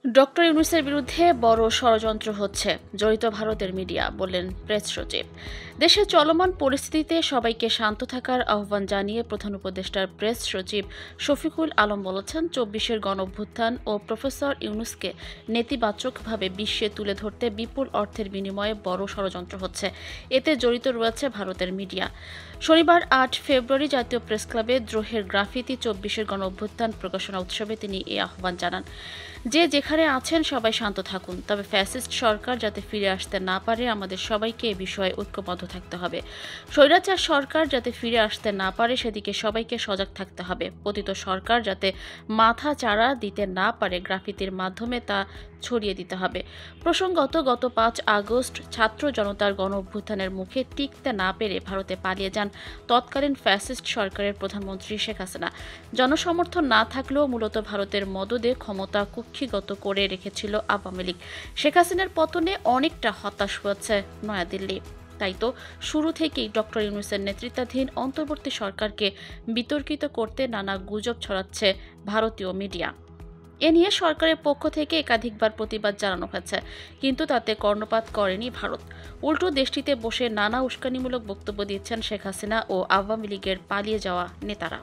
Doctor ইউনূসের বিরুদ্ধে বড় ষড়যন্ত্র হচ্ছে, জড়িত ভারতের মিডিয়া, বললেন প্রেস সচিব। দেশের চলমান পরিস্থিতিতে সবাইকে শান্ত থাকার আহ্বান জানিয়ে প্রধান উপদেষ্টার প্রেস সচিব শফিকুল আলম বলেছেন, ২৪-এর গণঅভ্যুত্থান ও প্রফেসর ইউনূসকে নেতিবাচকভাবে বিশ্বে তুলে ধরতে বিপুল অর্থের বিনিময়ে বড় ষড়যন্ত্র হচ্ছে। এতে জড়িত রয়েছে ভারতের মিডিয়া। শনিবার ৮ ফেব্রুয়ারি জাতীয় প্রেসক্লাবে দ্রোহের গ্রাফিতি ২৪-এর গণঅভ্যুত্থান প্রকাশনা উৎসবে তিনি এই আহ্বান জানান। যেখানে আছেন সবাই শান্ত থাকুন, তবে ফ্যাসিস্ট সরকার যাতে ফিরে আসতে না পারে আমাদের সবাইকে এ বিষয়ে ঐক্যবদ্ধ থাকতে হবে। স্বৈরাচার সরকার যাতে ফিরে আসতে না পারে সেদিকে সবাইকে সজাগ থাকতে হবে। পতিত সরকার যাতে মাথা চাড়া দিতে না পারে গ্রাফিতির মাধ্যমে তা ছড়িয়ে দিতে হবে। প্রসঙ্গত, গত ৫ আগস্ট ছাত্র জনতার গণঅভ্যুত্থানের মুখে টিকতে না পেরে ভারতে পালিয়ে যান তৎকালীন ফ্যাসিস্ট সরকারের প্রধানমন্ত্রী শেখ হাসিনা। জনসমর্থন না থাকলেও মূলত ভারতের মদদে ক্ষমতা কুক্ষিগত করে রেখেছিল আওয়ামী লীগ। শেখ হাসিনার পতনে অনেকটা হতাশ হয়েছে নয়াদিল্লি। তাই তো শুরু থেকেই ডক্টর ইউনূসের নেতৃত্বাধীন অন্তর্বর্তী সরকারকে বিতর্কিত করতে নানা গুজব ছড়াচ্ছে ভারতীয় মিডিয়া। এ নিয়ে সরকারের পক্ষ থেকে একাধিকবার প্রতিবাদ জানানো হয়েছে, কিন্তু তাতে কর্ণপাত করেনি ভারত। উল্টো দেশটিতে বসে নানা উস্কানিমূলক বক্তব্য দিচ্ছেন শেখ হাসিনা ও আওয়ামী লীগের পালিয়ে যাওয়া নেতারা।